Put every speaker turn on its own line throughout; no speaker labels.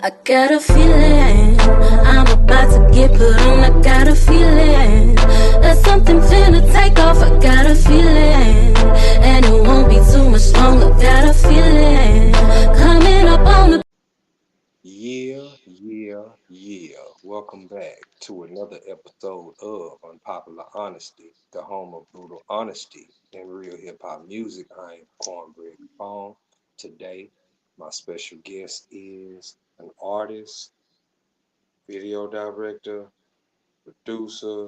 I got a feeling I'm about to get put on. I got a feeling that something finna take off. I got a feeling, and it won't be too much longer. Got a feeling coming up on the.
Yeah. Welcome back to another episode of Unpopular Honesty, the home of brutal honesty and real hip hop music. I am Cornbread Capone. Today, my special guest is an artist, video director, producer.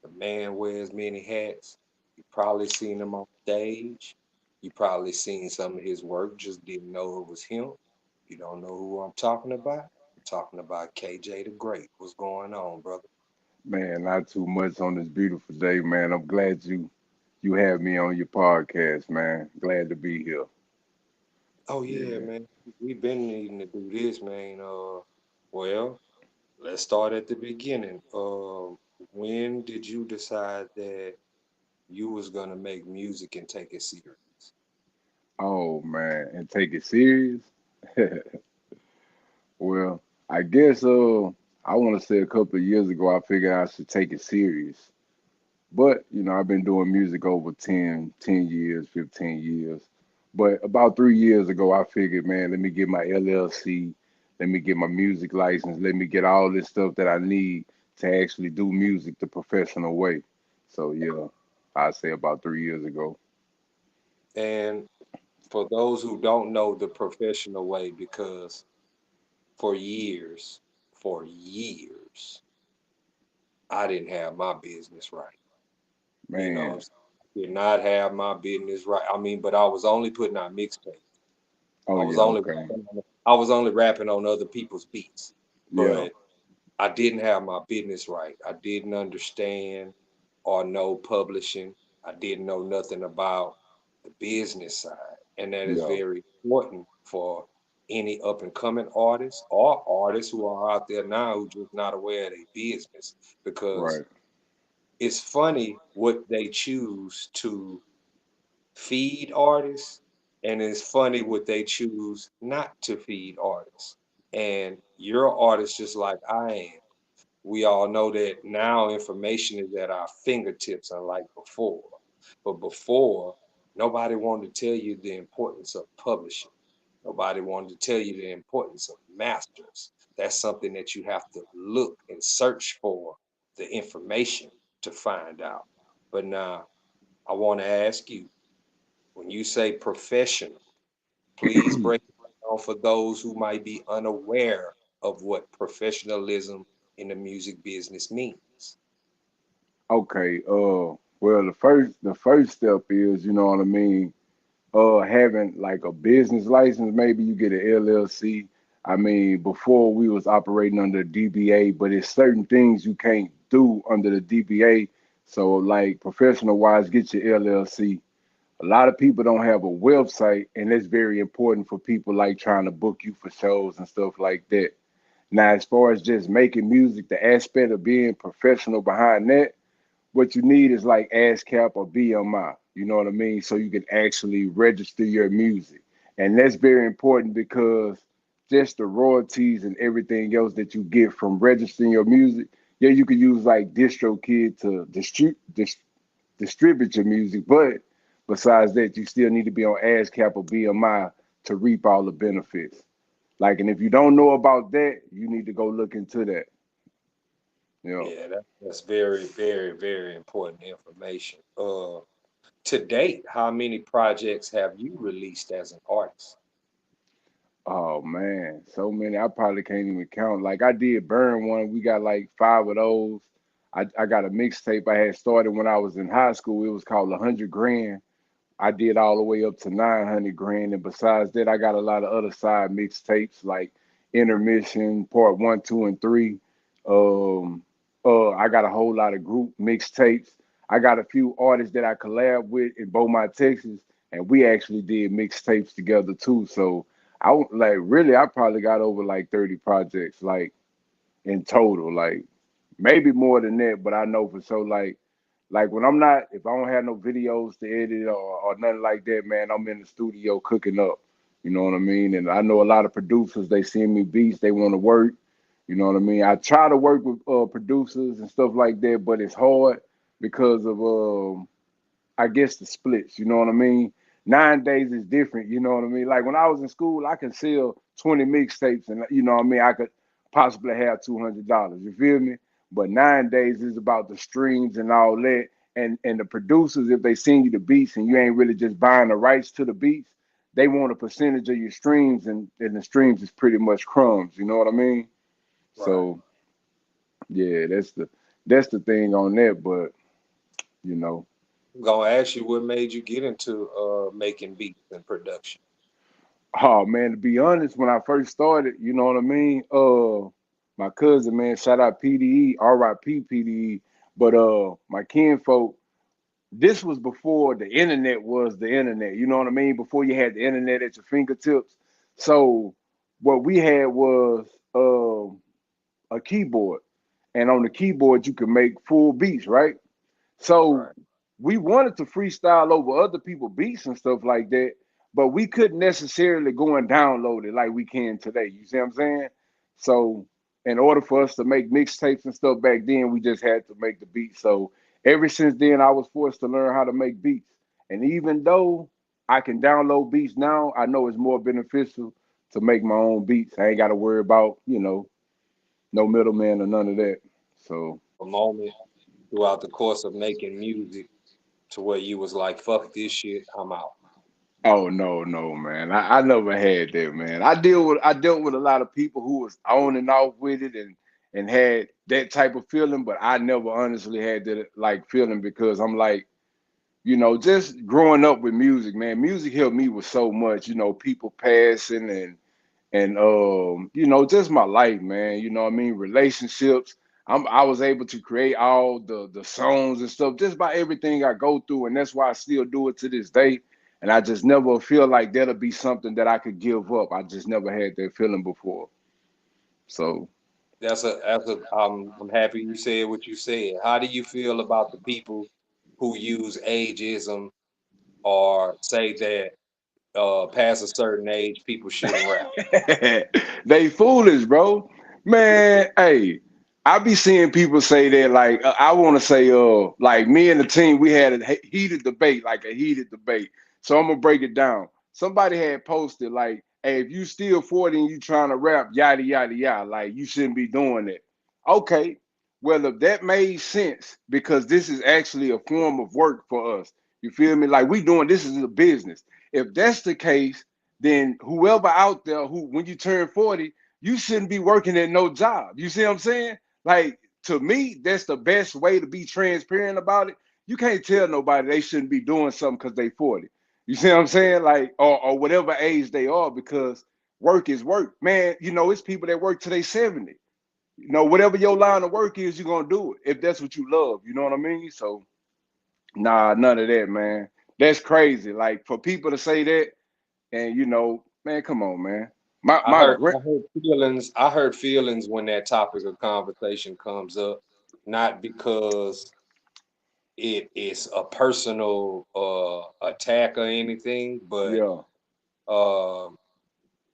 The man wears many hats. You probably seen him on stage. You probably seen some of his work, just didn't know it was him. You don't know who I'm talking about? I'm talking about KJ the Great. What's going on, brother?
Man, not too much on this beautiful day, man. I'm glad you have me on your podcast, man. Glad to be here.
Oh yeah,
Yeah.
man. We've been needing to do this, man. Well, let's start at the beginning. When did you decide that you was gonna make music and take it serious?
Oh man, and take it serious. Well, I guess I want to say a couple of years ago I figured I should take it serious. But, I've been doing music over 10 years, 15 years. But about 3 years ago I figured, man, let me get my LLC, let me get my music license, let me get all this stuff that I need to actually do music the professional way. So yeah, I say about 3 years ago.
And for those who don't know the professional way, because for years, for years, I didn't have my business right. You know, what I'm
Man.
saying? Did not have my business right. I mean, but I was only putting out mixtapes.
Oh
I was
yeah,
only
okay.
rapping I was only rapping on other people's beats.
Yeah,
But I didn't have my business right. I didn't understand or know publishing. I didn't know nothing about the business side. And that is
yeah,
very important for any up and coming artists or artists who are out there now who just not aware of their business. Because
right.
it's funny what they choose to feed artists, and it's funny what they choose not to feed artists. And you're an artist just like I am. We all know that now information is at our fingertips, unlike before. But before, nobody wanted to tell you the importance of publishing. Nobody wanted to tell you the importance of masters. That's something that you have to look and search for the information to find out. But now I want to ask you, when you say professional, please break it down for those who might be unaware of what professionalism in the music business means.
Okay. Well, the first step is, you know what I mean, having like a business license. Maybe you get an LLC. I mean, before we was operating under DBA, but it's certain things you can't do under the DBA. So like professional wise, get your LLC. A lot of people don't have a website, and that's very important for people like trying to book you for shows and stuff like that. Now, as far as just making music, the aspect of being professional behind that, what you need is like ASCAP or BMI. You know what I mean? So you can actually register your music. And that's very important because just the royalties and everything else that you get from registering your music, yeah, you could use like DistroKid to distribute your music, but besides that, you still need to be on ASCAP or BMI to reap all the benefits. Like, and if you don't know about that, you need to go look into that. You know.
Yeah, that's very, very, very important information. To date, how many projects have you released as an artist?
Oh man, so many. I probably can't even count. Like I did burn one. We got like five of those. I got a mixtape I had started when I was in high school. It was called 100 grand. I did all the way up to 900 grand. And besides that, I got a lot of other side mixtapes like Intermission, Part One, Two, and Three. Um, I got a whole lot of group mixtapes. I got a few artists that I collab with in Beaumont, Texas, and we actually did mixtapes together too. So like really, I probably got over like 30 projects like in total, like maybe more than that. But I know for sure, like when I'm not, if I don't have no videos to edit or nothing like that, man, I'm in the studio cooking up. You know what I mean? And I know a lot of producers, they send me beats, they want to work. You know what I mean? I try to work with producers and stuff like that, but it's hard because of I guess the splits, you know what I mean? 9 days is different, you know what I mean? Like when I was in school, I could sell 20 mixtapes and you know what I mean, I could possibly have $200. You feel me? But 9 days is about the streams and all that. And the producers, if they send you the beats and you ain't really just buying the rights to the beats, they want a percentage of your streams and the streams is pretty much crumbs, you know what I mean?
Right.
So yeah, that's the thing on that, but you know.
I'm gonna ask you what made you get into making beats and production.
Oh man, to be honest, when I first started, you know what I mean? My cousin, man, shout out PDE, RIP PDE. But my kinfolk, this was before the internet was the internet, you know what I mean? Before you had the internet at your fingertips. So what we had was a keyboard. And on the keyboard you could make full beats, right? So
Right.
we wanted to freestyle over other people's beats and stuff like that, but we couldn't necessarily go and download it like we can today. You see what I'm saying? So in order for us to make mixtapes and stuff back then, we just had to make the beats. So ever since then, I was forced to learn how to make beats. And even though I can download beats now, I know it's more beneficial to make my own beats. I ain't got to worry about, no middleman or none of that. So
A moment throughout the course of making music to where you was like, fuck this shit, I'm out.
oh no, no, man. I never had that, man. I dealt with a lot of people who was on and off with it and had that type of feeling, but I never honestly had that like feeling because I'm like, just growing up with music, man. Music helped me with so much, people passing and just my life, man. You know what I mean? Relationships. I was able to create all the songs and stuff just by everything I go through, and that's why I still do it to this day. And I just never feel like that'll be something that I could give up. I just never had that feeling before. So
I'm happy you said what you said. How do you feel about the people who use ageism or say that past a certain age people shouldn't rap?
they foolish, bro. Man, hey, I be seeing people say that like I want to say like me and the team we had a heated debate, like a heated debate. So I'm gonna break it down. Somebody had posted like, "Hey, if you still 40 and you trying to rap, yada yada yada, like you shouldn't be doing that." Okay, well if that made sense because this is actually a form of work for us. You feel me? Like we doing this is a business. If that's the case, then whoever out there who when you turn 40, you shouldn't be working at no job. You see what I'm saying? Like to me, that's the best way to be transparent about it. You can't tell nobody they shouldn't be doing something because they 40. You see what I'm saying? Like, or whatever age they are, because work is work. Man, it's people that work till they 70. Whatever your line of work is, you're gonna do it if that's what you love. You know what I mean? So nah, none of that, man. That's crazy. Like for people to say that, and man, come on, man. My
I
my
hurt
grand
I hurt feelings. I hurt feelings when that topic of conversation comes up, not because it is a personal attack or anything, but
yeah,
um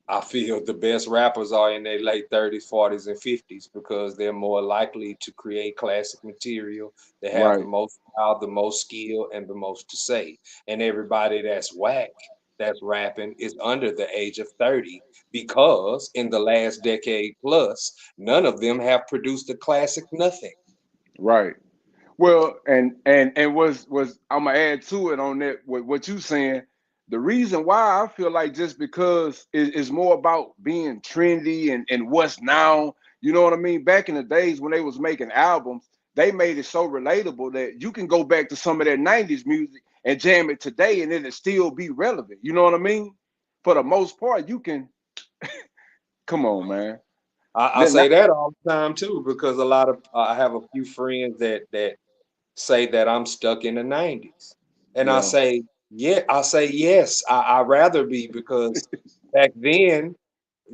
I feel the best rappers are in their late 30s, 40s, and 50s because they're more likely to create classic material. They have the
right,
most style, the most skill, and the most to say. And everybody that's whack, that's rapping, is under the age of 30 because in the last decade plus, none of them have produced a classic nothing.
right. Well, and was I'm gonna add to it on that what you saying. The reason why I feel like just because it's more about being trendy and what's now. You know what I mean? Back in the days when they was making albums, they made it so relatable that you can go back to some of that '90s music and jam it today, and it'll still be relevant. You know what I mean? For the most part, you can. Come on, man.
I
Then
say that all the time too because a lot of I have a few friends that say that I'm stuck in the 90s. And
yeah,
I say yes, I rather be because back then,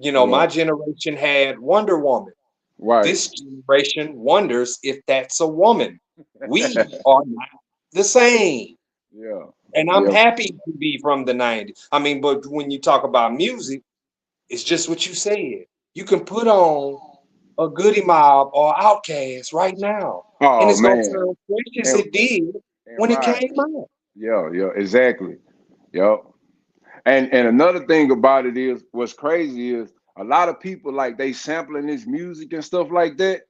yeah,
my generation had Wonder Woman.
right.
This generation wonders if that's a woman. We are not the same.
Yeah.
And I'm
Yep.
happy to be from the 90s. I mean, but when you talk about music, it's just what you said. You can put on a Goody Mob or Outkast right now, and
Oh
it's gonna
man.
sound fresh as
And
it did
and
when it
right.
came out.
Yeah, yeah, exactly. Yep. And another thing about it is what's crazy is a lot of people like they sampling this music and stuff like that,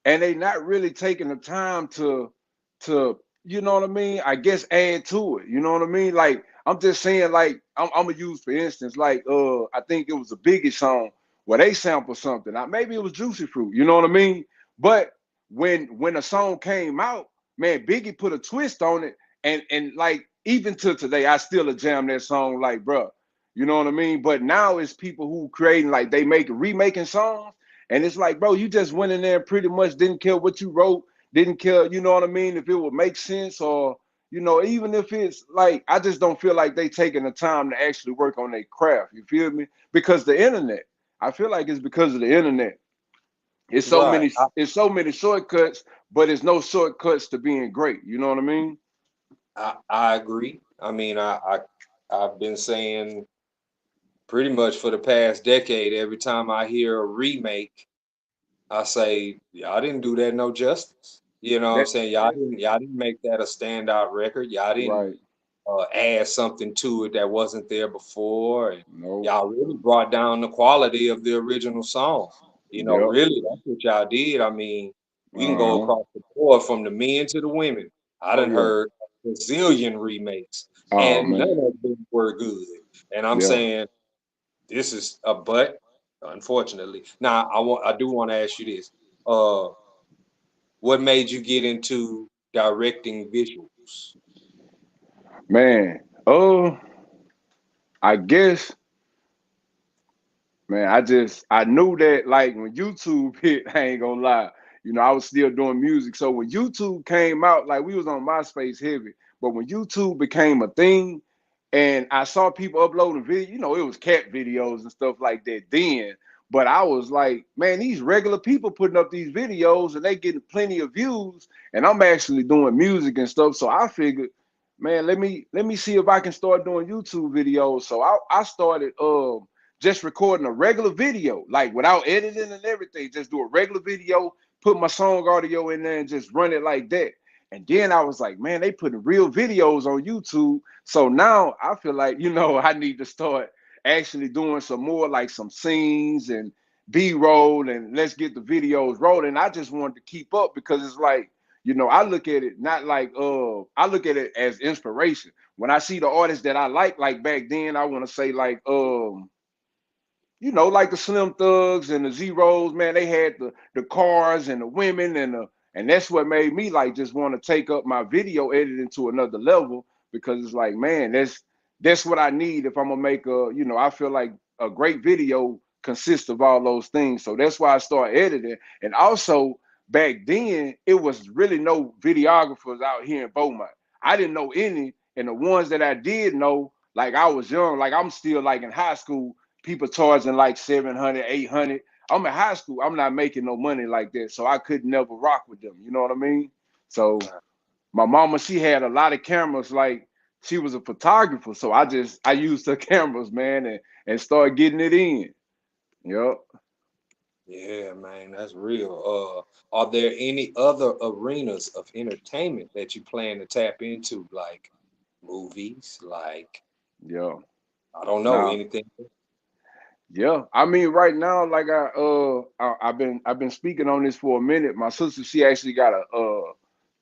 and they not really taking the time to you know what I mean? I guess add to it. You know what I mean? Like I'm just saying, like I'm gonna use for instance, like I think it was a Biggie song where they sampled something. Now maybe it was Juicy Fruit. You know what I mean? But when a song came out, man, Biggie put a twist on it, and like even to today, I still a jam that song, like bruh. You know what I mean? But now it's people who creating like they make remaking songs, and it's like, bro, you just went in there and pretty much didn't care what you wrote, didn't care, you know what I mean, if it would make sense or even if it's like I just don't feel like they taking the time to actually work on their craft. You feel me? Because the internet, I feel like it's because of the internet.
Right.
It's so many shortcuts, but it's no shortcuts to being great. You know what I mean?
I agree. I mean, I've been saying pretty much for the past decade, every time I hear a remake, I say, y'all didn't do that no justice. You know what I'm
That
saying?
that
Y'all didn't make that a standout record. Y'all didn't
right.
add something to it that wasn't there before, and
No.
y'all really brought down the quality of the original song. You know,
Yep.
really, that's what y'all did. I mean, we can go
Uh-huh.
across the board from the men to the women. I
Oh
done
yeah.
heard a zillion remakes,
Oh
and none
man.
of them were good. And I'm
Yeah.
saying this is a but, unfortunately. Now, I do want to ask you this. Uh, what made you get into directing visuals?
Man. I guess, man, I knew that like when YouTube hit, I ain't gonna lie, I was still doing music. So when YouTube came out, like we was on MySpace heavy, but when YouTube became a thing and I saw people uploading video, it was cat videos and stuff like that then. But I was like, man, these regular people putting up these videos and they getting plenty of views, and I'm actually doing music and stuff. So I figured, man, let me see if I can start doing YouTube videos. So I started just recording a regular video, like without editing and everything, just do a regular video, put my song audio in there and just run it like that. And then I was like, man, they putting real videos on YouTube. So now I feel like, I need to start actually doing some more like some scenes and B-roll and let's get the videos rolling. I just wanted to keep up because it's like, I look at it not like I look at it as inspiration. When I see the artists that I like back then, I want to say like like the Slim Thugs and the Zeros, man, they had the cars and the women and that's what made me like just want to take up my video editing to another level because it's like, man, that's what I need if I'm gonna make I feel like a great video consists of all those things. So that's why I started editing. And also back then it was really no videographers out here in Beaumont. I didn't know any, and the ones that I did know, like I was young, like I'm still like in high school, people charging like 700, 800. I'm in high school. I'm not making no money like that. So I could never rock with them. You know what I mean? So my mama, she had a lot of cameras. Like she was a photographer. So I used her cameras, man, and started getting it in. Yep.
Yeah, man, that's real. Are there any other arenas of entertainment that you plan to tap into, like movies, like
Yeah.
I don't know,
Now,
anything?
yeah, I mean, right now, like I've been speaking on this for a minute. My sister, she actually got a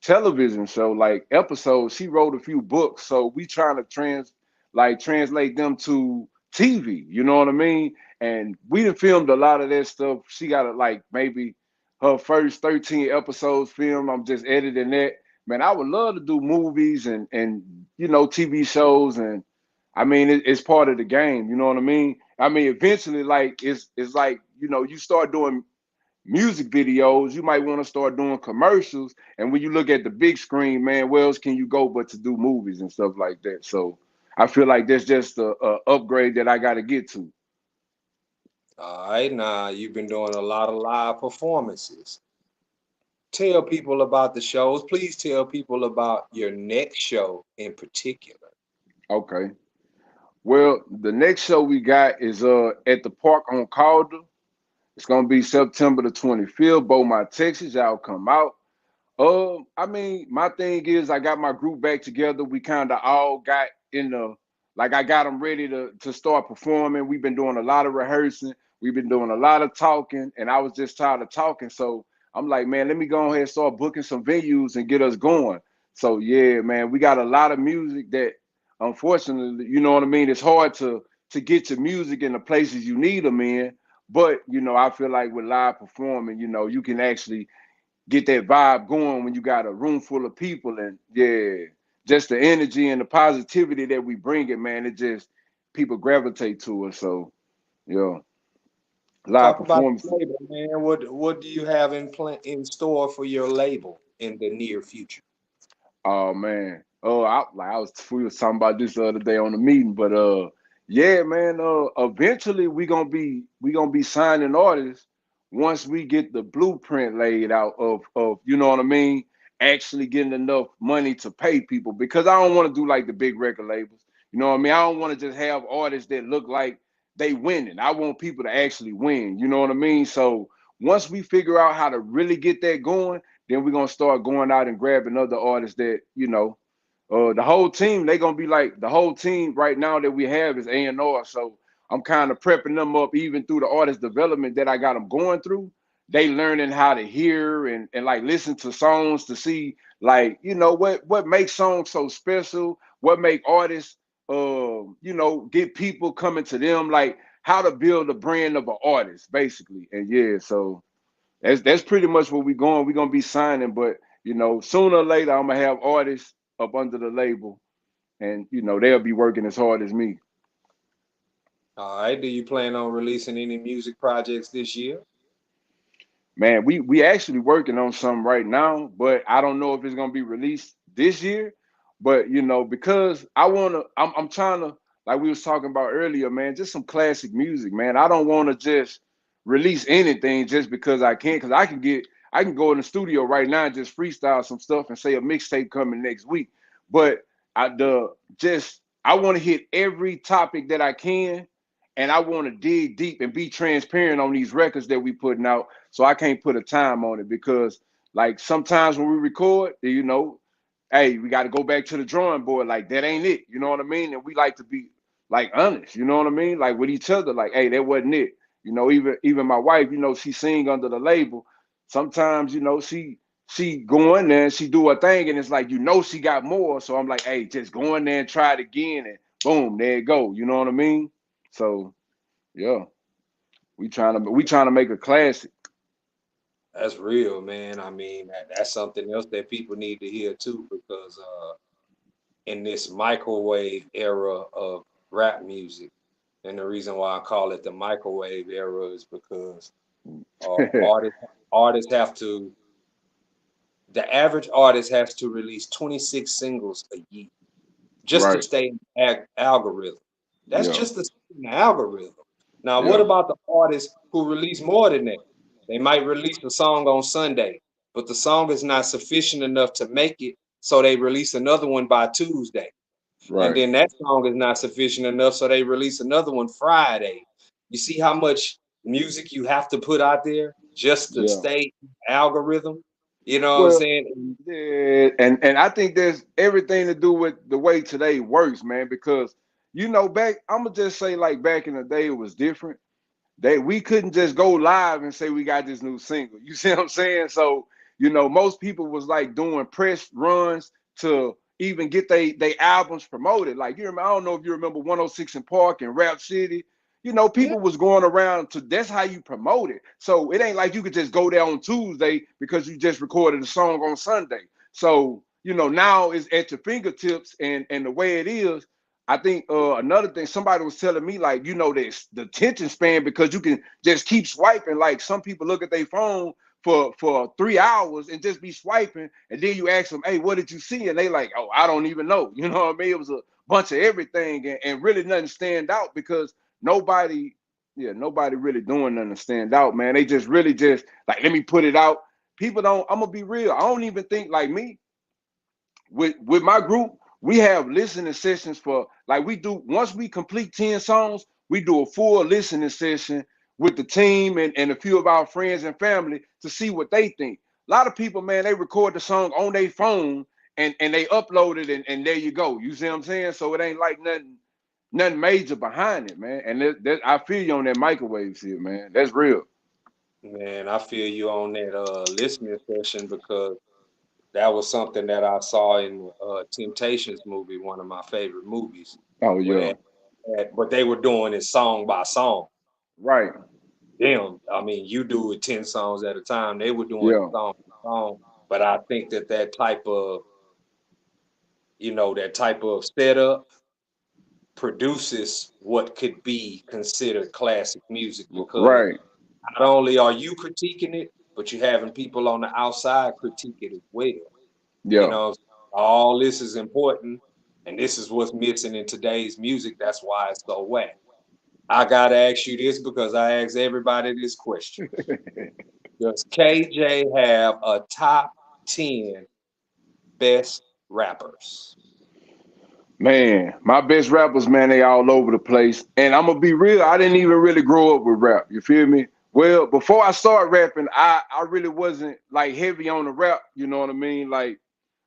television show, like episodes. She wrote a few books, so we trying to translate them to TV. You know what I mean? And we done filmed a lot of that stuff. She got like maybe her first 13 episodes filmed. I'm just editing that. Man, I would love to do movies and TV shows and I mean, it's part of the game. You know what I mean? I mean, eventually, like it's like you start doing music videos, you might want to start doing commercials, and when you look at the big screen, man, where else can you go but to do movies and stuff like that? So I feel like that's just a upgrade that I got to get to.
All right, now you've been doing a lot of live performances. Tell people about the shows. Please tell people about your next show in particular.
Okay. Well, the next show we got is at the park on Calder. It's gonna be September the 25th, Beaumont, Texas. Y'all come out. I mean, my thing is, I got my group back together. We kind of all got in the, like, I got them ready to start performing. We've been doing a lot of rehearsing. We've been doing a lot of talking, and I was just tired of talking. So I'm like, man, let me go ahead and start booking some venues and get us going. So yeah, man, we got a lot of music that, unfortunately, you know what I mean. It's hard to get your music in the places you need them in. But I feel like with live performing, you can actually get that vibe going when you got a room full of people. And yeah, just the energy and the positivity that we bring it, man, it just people gravitate to us. So yeah, live
Talk about the
performances.
label, man. What do you have in store for your label in the near future?
Oh man. We was talking about this the other day on the meeting, but yeah, man, eventually we gonna be signing artists once we get the blueprint laid out of you know what I mean, actually getting enough money to pay people, because I don't want to do like the big record labels. You know what I mean? I don't want to just have artists that look like they winning. I want people to actually win. You know what I mean? So once we figure out how to really get that going, then we're gonna start going out and grabbing other artists that, the whole team, they gonna be like the whole team right now that we have is A&R. So I'm kind of prepping them up even through the artist development that I got them going through. They learning how to hear and like listen to songs to see like, what makes songs so special, what make artists get people coming to them, like how to build a brand of an artist, basically. And yeah, so that's pretty much where we going. We're gonna be signing, but sooner or later I'm gonna have artists up under the label, and they'll be working as hard as me.
All right. Do you plan on releasing any music projects this year?
Man, we actually working on something right now, but I don't know if it's gonna be released this year. But because I'm trying to, like we was talking about earlier, man, just some classic music, man. I don't want to just release anything just because I can, because I can go in the studio right now and just freestyle some stuff and say a mixtape coming next week. But I want to hit every topic that I can, and I want to dig deep and be transparent on these records that we putting out. So I can't put a time on it because, like, sometimes when we record, hey, we got to go back to the drawing board. Like, that ain't it. You know what I mean? And we like to be like honest. You know what I mean? Like with each other. Like, hey, that wasn't it. Even my wife, she sing under the label. Sometimes, she go in there and she do her thing, and it's like she got more. So I'm like, hey, just go in there and try it again, and boom, there you go. You know what I mean? So yeah, we trying to make a classic.
That's real, man. I mean, that's something else that people need to hear too, because in this microwave era of rap music, and the reason why I call it the microwave era is because artists have to the average artist has to release 26 singles a year just to
Right.
stay in the algorithm. That's
Yeah.
just to stay in the algorithm. Now, what
Yeah.
about the artists who release more than that? They might release a song on Sunday, but the song is not sufficient enough to make it, so they release another one by Tuesday. And
Right.
then that song is not sufficient enough, so they release another one Friday. You see how much music you have to put out there just to
Yeah.
stay in the algorithm? You know what I'm
Well,
saying?
yeah, and I think there's everything to do with the way today works, man. Because back, I'm gonna just say like back in the day, it was different. We couldn't just go live and say we got this new single. You see what I'm saying? So, most people was like doing press runs to even get they albums promoted. Like I don't know if you remember 106 in Park and Rap City.
Yeah.
People was going around to that's how you promote it. So it ain't like you could just go there on Tuesday because you just recorded a song on Sunday. So, now it's at your fingertips, and the way it is, I think another thing somebody was telling me, like, this the attention span, because you can just keep swiping. Like some people look at their phone for 3 hours and just be swiping, and then you ask them, hey, what did you see? And they like, oh, I don't even know. You know what I mean? It was a bunch of everything, and really nothing stand out because nobody, yeah, nobody really doing nothing to stand out, man. They just really just like, let me put it out. People don't, I'm gonna be real. I don't even think like me with my group, We have listening sessions for like we do once we complete 10 songs, we do a full listening session with the team and a few of our friends and family to see what they think. A lot of people, man, they record the song on their phone and they upload it and there you go. You see what I'm saying? So it ain't like nothing major behind it, man. And I feel you on that microwave shit, man. That's real.
Man, I feel you on that listening session because that was something that I saw in Temptations movie, one of my favorite movies,
Oh
where
yeah.
but they were doing it song by song.
Right.
Them, I mean, you do it 10 songs at a time. They were doing it
Yeah.
song by song. But I think that that type of, that type of setup produces what could be considered classic music because
Right.
not only are you critiquing it, but you're having people on the outside critique it as well. You
Yeah.
know, all this is important, and this is what's missing in today's music. That's why it's so whack. I gotta ask you this because I ask everybody this question. Does KJ have a top 10 best rappers?
Man, my best rappers, man, they all over the place. And I'm gonna be real, I didn't even really grow up with rap. You feel me? Well, before I started rapping, I really wasn't like heavy on the rap, you know what I mean? Like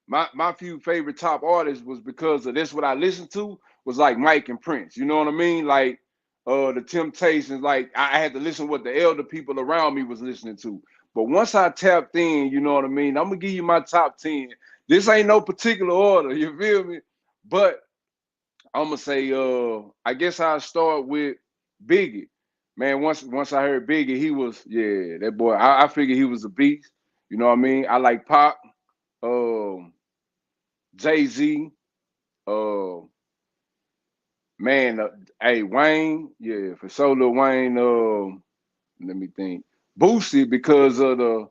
my few favorite top artists was because of this what I listened to was like Mike and Prince, you know what I mean? Like the Temptations, like I had to listen what the elder people around me was listening to. But once I tapped in, you know what I mean? I'm gonna give you my top 10. This ain't no particular order, you feel me? But I'm gonna say, I guess I'll start with Biggie. Man, once I heard Biggie, he was that boy. I figured he was a beast. You know what I mean? I like Pop, um, Jay Z, uh, man, hey Wayne, yeah, for solo Wayne. Let me think, Boosie because of the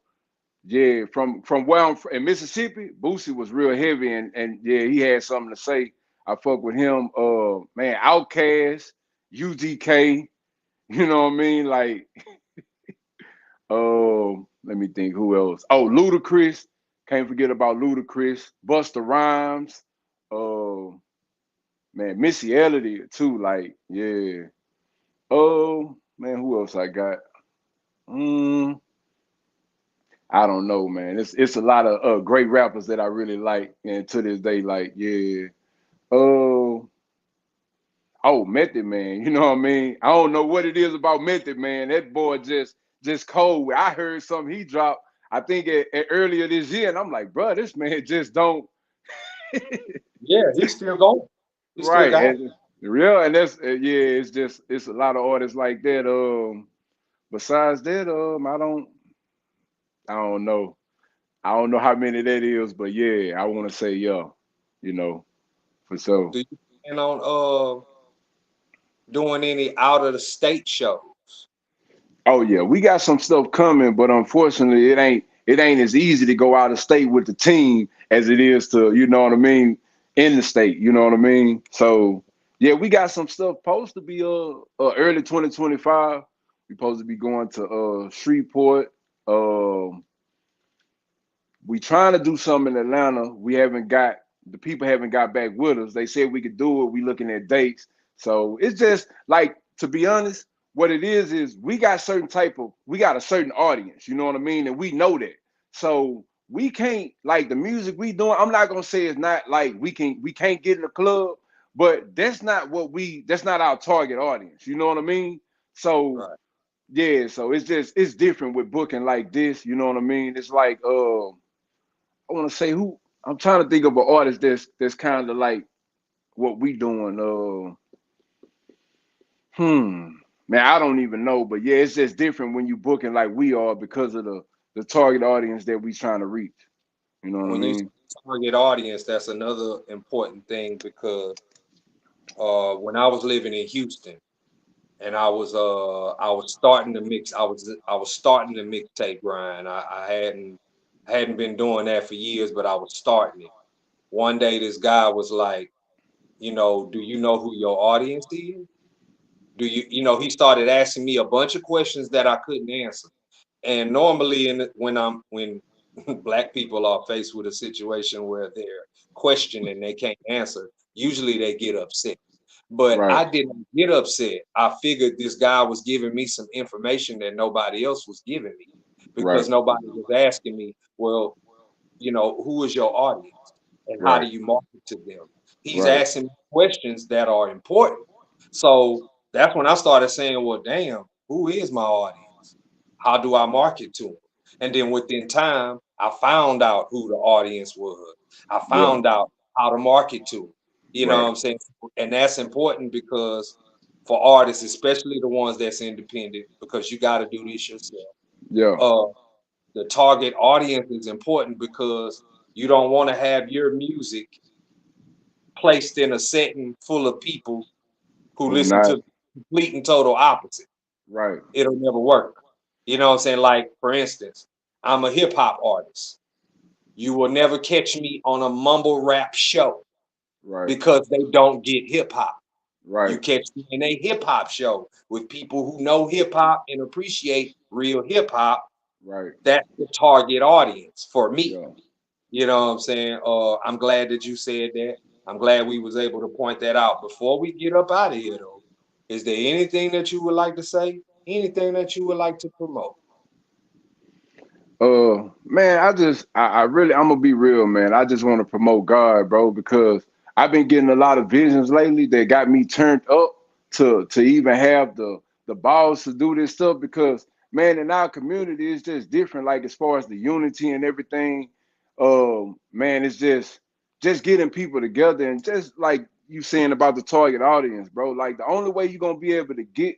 from where I'm from, in Mississippi, Boosie was real heavy and yeah, he had something to say. I fuck with him. Man, Outkast, UGK, you know what I mean? Like, let me think who else. Oh, Ludacris. Can't forget about Ludacris. Busta Rhymes. Uh, man, Missy Elliott too. Like, yeah. Oh, man, who else I got? Mm, I don't know, man. It's a lot of great rappers that I really like, and to this day, like yeah. Oh, oh, Method Man. You know what I mean? I don't know what it is about Method Man. That boy just cold. I heard something he dropped. I think earlier this year, and I'm like, bro, this man just don't
Yeah, he's still going. He still
right.
got it.
And real, and that's yeah. It's a lot of artists like that. Besides that, I don't know. I don't know how many that is, but yeah, I want to say yeah, you know, for sure.
Do you plan on doing any out of the state shows?
Oh yeah, we got some stuff coming, but unfortunately, it ain't as easy to go out of state with the team as it is to, you know what I mean, in the state. You know what I mean? So yeah, we got some stuff supposed to be early 2025. We supposed to be going to Shreveport. Um we trying to do something in Atlanta. We haven't got the people haven't got back with us. They said we could do it. We looking at dates. So it's just like to be honest, what it is we got a certain audience, you know what I mean? And we know that. So we can't like the music we doing. I'm not gonna say it's not like we can't get in the club, but that's not our target audience. You know what I mean? So
Right.
yeah, so it's different with booking like this, you know what I mean? It's like I want to say who I'm trying to think of an artist that's kind of like what we doing. Man, I don't even know, but yeah, it's just different when you booking like we are because of the target audience that we trying to reach. You know what I
When you
mean?
target audience, that's another important thing because when I was living in Houston and I was starting to mix, I was starting the mixtape grind. I hadn't been doing that for years, but I was starting it. One day, this guy was like, do you know who your audience is? He started asking me a bunch of questions that I couldn't answer. And normally, when Black people are faced with a situation where they're questioned and they can't answer, usually they get upset. But
Right,
I didn't get upset. I figured this guy was giving me some information that nobody else was giving me
right,
because nobody was asking me, well, who is your audience and how
right,
do you market to them? He's
right.
asking me questions that are important. So that's when I started saying, well, damn, who is my audience? How do I market to them? And then within time, I found out who the audience was. I
Yeah,
found out how to market to them. You know
right.
what I'm saying? And that's important because for artists, especially the ones that's independent, because you got to do this yourself.
Yeah,
Uh, the target audience is important because you don't want to have your music placed in a setting full of people who
who
listen
not?
to the complete and total opposite.
Right,
It'll never work. You know what I'm saying? Like, for instance, I'm a hip hop artist. You will never catch me on a mumble rap show
right,
because they don't get hip hop.
right,
You catch me in a hip hop show with people who know hip hop and appreciate real hip hop.
right.
That's the target audience for me.
Yeah.
You know what I'm saying? I'm glad that you said that. I'm glad we was able to point that out. Before we get up out of here, though, is there anything that you would like to say? Anything that you would like to promote?
Man, I really, I'm gonna be real, man. I just want to promote God, bro, because I've been getting a lot of visions lately that got me turned up to even have the balls to do this stuff. Because man, in our community, it's just different. Like as far as the unity and everything, man, it's just getting people together and just like you saying about the target audience, bro. Like the only way you're gonna be able to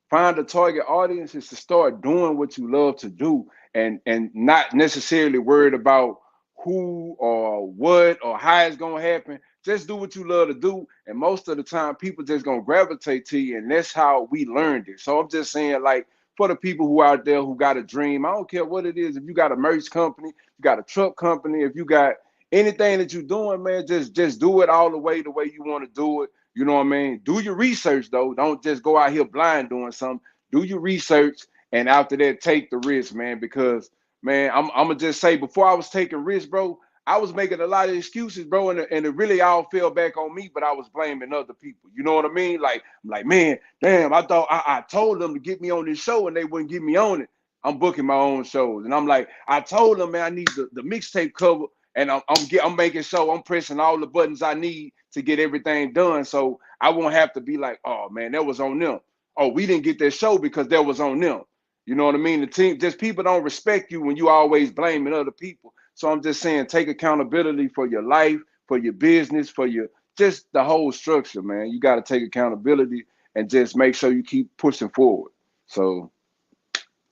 find a target audience is to start doing what you love to do and not necessarily worried about who or what or how it's gonna happen. Just do what you love to do, and most of the time, people just gonna gravitate to you, and that's how we learned it. So I'm just saying, like, for the people who out there who got a dream, I don't care what it is. If you got a merch company, you got a truck company, if you got anything that you're doing, man, just do it all the way you want to do it. You know what I mean? Do your research though. Don't just go out here blind doing something. Do your research and after that, take the risk, man. Because man, I'm gonna just say, before I was taking risks, bro, I was making a lot of excuses, bro, and it really all fell back on me. But I was blaming other people. You know what I mean? Like I'm like, man, damn, I thought I told them to get me on this show, and they wouldn't get me on it. I'm booking my own shows, and I'm like, I told them, man, I need the mixtape cover, and I'm making sure I'm pressing all the buttons I need to get everything done, so I won't have to be like, oh man, that was on them. Oh, we didn't get that show because that was on them. You know what I mean? The team, just people don't respect you when you always blaming other people. So I'm just saying, take accountability for your life, for your business, for your just the whole structure, man. You got to take accountability and just make sure you keep pushing forward. So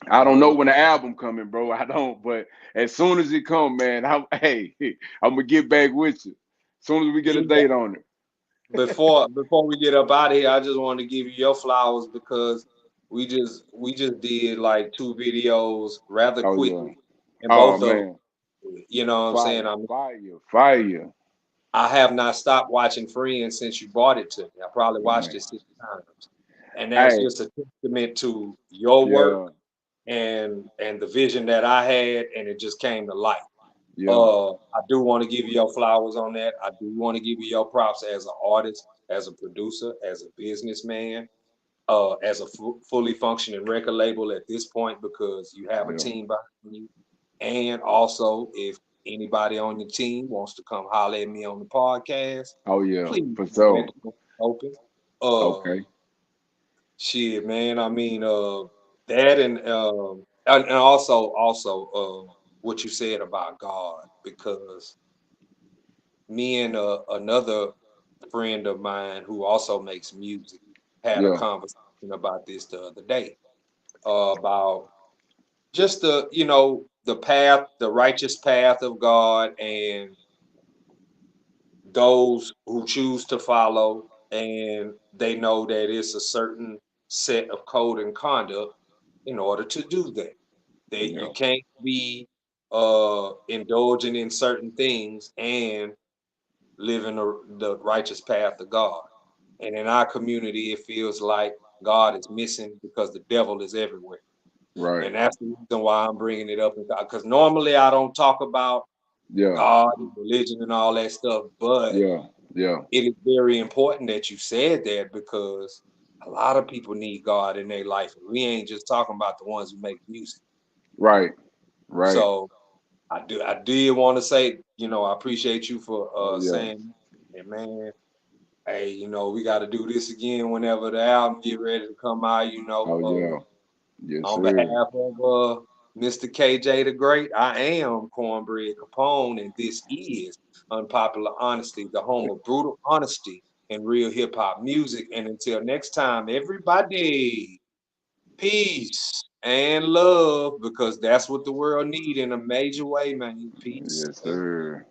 I don't know
Well,
when the album coming, bro. I don't, but as soon as it come, man, hey, I'm gonna get back with you. As soon as we get a
yeah,
date on it.
before we get up out of here, I just wanted to give you your flowers because we just did like two videos rather
Oh yeah.
quickly, and
Oh
both of them,
man,
you know what I'm saying?
fire, fire, fire,
I have not stopped watching Friends since you brought it to me. I probably watched
man.
it 6 times, and that's
Hey,
just a testament to your work
yeah,
and the vision that I had, and it just came to life.
yeah,
I do want to give you your flowers on that. I do want to give you your props as an artist, as a producer, as a businessman, as a fully functioning record label at this point because you have a
yeah.
team behind you. And also, if anybody on your team wants to come holler at me on the podcast,
Oh yeah,
please,
for
man,
sure.
open. Uh,
Okay.
shit, man. I mean, that and also what you said about God because me and another friend of mine who also makes music had a
Yeah,
conversation about this the other day about just the path, the righteous path of God, and those who choose to follow, and they know that it's a certain set of code and conduct in order to do that. That
yeah,
you can't be indulging in certain things and living the righteous path of God. And in our community, it feels like God is missing because the devil is everywhere.
Right.
And that's the reason why I'm bringing it up, because normally I don't talk about
Yeah.
God and religion and all that stuff, but
Yeah. Yeah.
it is very important that you said that because a lot of people need God in their life. And we ain't just talking about the ones who make music.
Right. Right.
So I did want to say, I appreciate you for
Oh yeah.
saying that, man. Hey, we got to do this again whenever the album get ready to come out.
Oh yeah. Yes,
On
sir.
behalf of Mr. KJ the Great, I am Cornbread Capone, and this is Unpopular Honesty, the home of brutal honesty and real hip hop music. And until next time, everybody, peace and love, because that's what the world need in a major way, man. Peace
Yes,
and
sir.